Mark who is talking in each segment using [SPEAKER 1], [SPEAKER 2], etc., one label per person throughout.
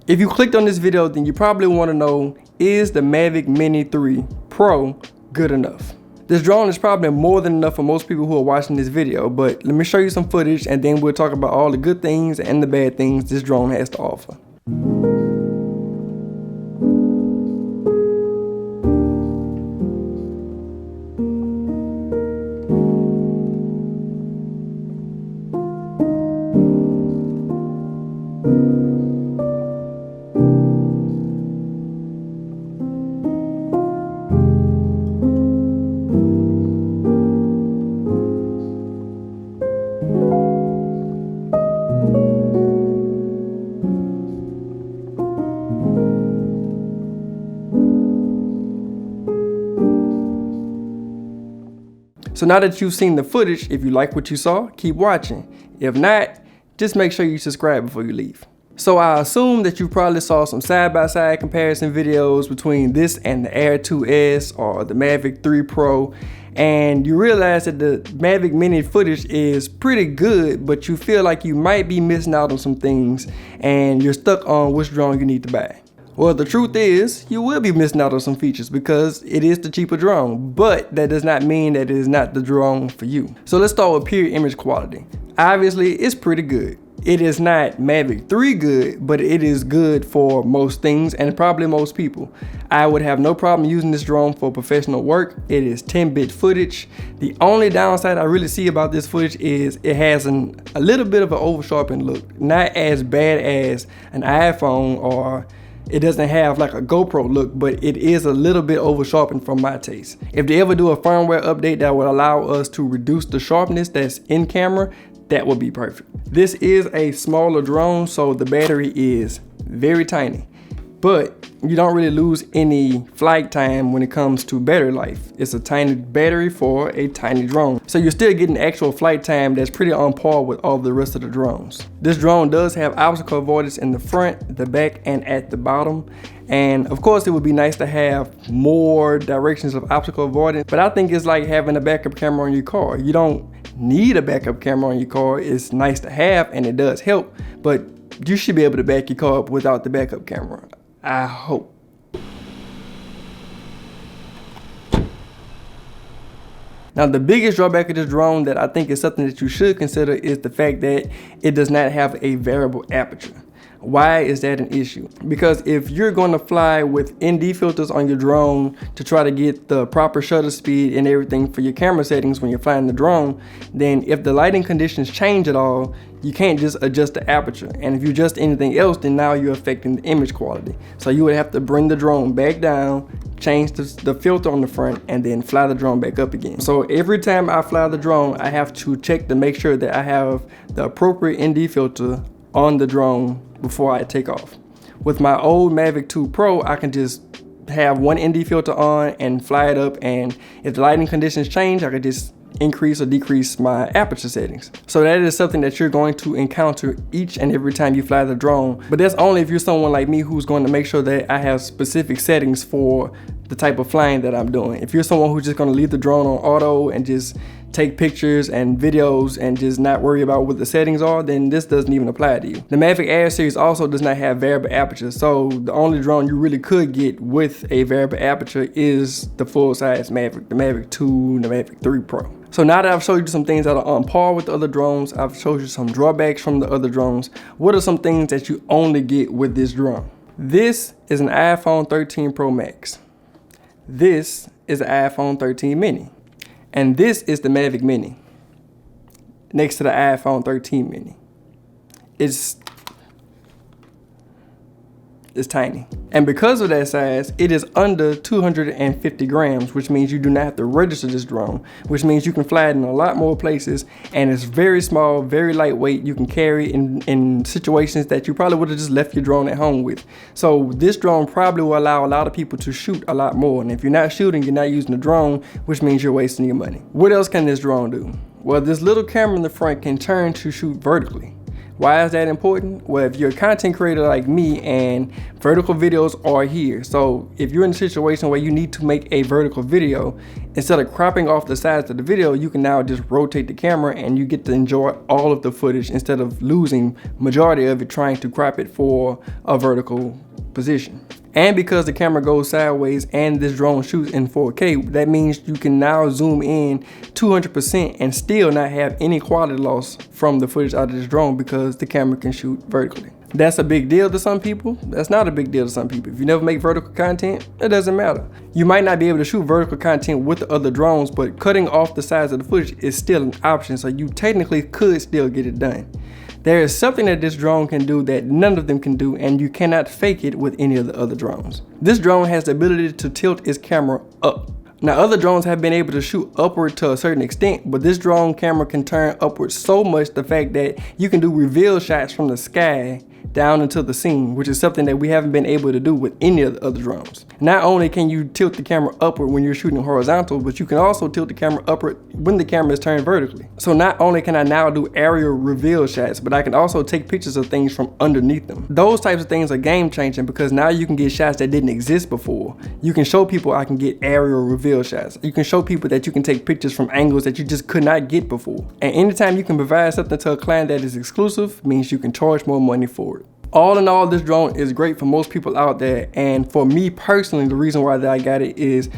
[SPEAKER 1] If you clicked on this video, then you probably want to know, is the Mavic Mini 3 Pro good enough? This drone is probably more than enough for most people who are watching this video, but let me show you some footage and then we'll talk about all the good things and the bad things this drone has to offer. So now that you've seen the footage, if you like what you saw, keep watching. If not, just make sure you subscribe before you leave. So I assume that you probably saw some side-by-side comparison videos between this and the Air 2S or the Mavic 3 Pro, and you realize that the Mavic Mini footage is pretty good, but you feel like you might be missing out on some things and you're stuck on which drone you need to buy. Well, the truth is, you will be missing out on some features because it is the cheaper drone, but that does not mean that it is not the drone for you. So let's start with pure image quality. Obviously, it's pretty good. It is not Mavic 3 good, but it is good for most things and probably most people. I would have no problem using this drone for professional work. It is 10-bit footage. The only downside I really see about this footage is it has a little bit of an over-sharpened look. Not as bad as an iPhone, or it doesn't have like a GoPro look, but it is a little bit over sharpened from my taste. If they ever do a firmware update that would allow us to reduce the sharpness that's in camera, that would be perfect. This is a smaller drone, so the battery is very tiny, but you don't really lose any flight time when it comes to battery life. It's a tiny battery for a tiny drone, so you're still getting actual flight time that's pretty on par with all the rest of the drones. This drone does have obstacle avoidance in the front, the back, and at the bottom. And of course, it would be nice to have more directions of obstacle avoidance, but I think it's like having a backup camera on your car. You don't need a backup camera on your car. It's nice to have and it does help, but you should be able to back your car up without the backup camera, I hope. Now, the biggest drawback of this drone that I think is something that you should consider is the fact that it does not have a variable aperture. Why is that an issue? Because if you're going to fly with ND filters on your drone to try to get the proper shutter speed and everything for your camera settings when you're flying the drone, then if the lighting conditions change at all, you can't just adjust the aperture. And if you adjust anything else, then now you're affecting the image quality. So you would have to bring the drone back down, change the filter on the front, and then fly the drone back up again. So every time I fly the drone, I have to check to make sure that I have the appropriate ND filter on the drone before I take off. With my old Mavic 2 Pro, I can just have one ND filter on and fly it up, and if the lighting conditions change, I could just increase or decrease my aperture settings. So that is something that you're going to encounter each and every time you fly the drone, but that's only if you're someone like me who's going to make sure that I have specific settings for the type of flying that I'm doing. If you're someone who's just going to leave the drone on auto and just take pictures and videos and just not worry about what the settings are, then this doesn't even apply to you. The Mavic Air series also does not have variable aperture, so the only drone you really could get with a variable aperture is the full-size Mavic, the Mavic 2 and the Mavic 3 Pro. So now that I've showed you some things that are on par with the other drones, I've showed you some drawbacks from the other drones, what are some things that you only get with this drone? This is an iPhone 13 Pro Max. This is an iPhone 13 Mini. And this is the Mavic Mini next to the iPhone 13 Mini. It's tiny. And because of that size, it is under 250 grams, which means you do not have to register this drone, which means you can fly it in a lot more places, and it's very small, very lightweight. You can carry in situations that you probably would have just left your drone at home with. So this drone probably will allow a lot of people to shoot a lot more. And if you're not shooting, you're not using the drone, which means you're wasting your money. What else can this drone do? Well, this little camera in the front can turn to shoot vertically. Why is that important? Well, if you're a content creator like me and vertical videos are here. So if you're in a situation where you need to make a vertical video, instead of cropping off the sides of the video, you can now just rotate the camera and you get to enjoy all of the footage instead of losing majority of it trying to crop it for a vertical position. And because the camera goes sideways and this drone shoots in 4K, that means you can now zoom in 200% and still not have any quality loss from the footage out of this drone because the camera can shoot vertically. That's a big deal to some people. That's not a big deal to some people. If you never make vertical content, it doesn't matter. You might not be able to shoot vertical content with the other drones, but cutting off the sides of the footage is still an option, so you technically could still get it done. There is something that this drone can do that none of them can do, and you cannot fake it with any of the other drones. This drone has the ability to tilt its camera up. Now, other drones have been able to shoot upward to a certain extent, but this drone camera can turn upward so much the fact that you can do reveal shots from the sky down into the scene, which is something that we haven't been able to do with any of the other drones. Not only can you tilt the camera upward when you're shooting horizontal, but you can also tilt the camera upward when the camera is turned vertically. So not only can I now do aerial reveal shots, but I can also take pictures of things from underneath them. Those types of things are game changing because now you can get shots that didn't exist before. You can show people I can get aerial reveal shots. You can show people that you can take pictures from angles that you just could not get before. And anytime you can provide something to a client that is exclusive means you can charge more money for it. All in all, this drone is great for most people out there, and for me personally, the reason why that I got it is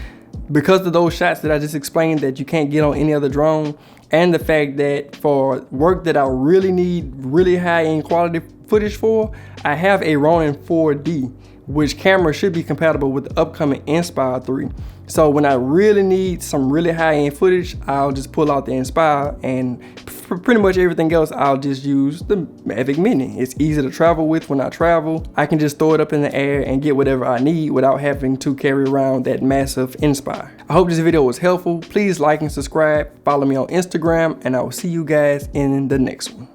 [SPEAKER 1] because of those shots that I just explained that you can't get on any other drone, and the fact that for work that I really need really high-end quality footage for, I have a Ronin 4D, which camera should be compatible with the upcoming Inspire 3. So when I really need some really high-end footage, I'll just pull out the Inspire, and for pretty much everything else, I'll just use the Mavic Mini. It's easy to travel with when I travel. I can just throw it up in the air and get whatever I need without having to carry around that massive Inspire. I hope this video was helpful. Please like and subscribe. Follow me on Instagram, and I will see you guys in the next one.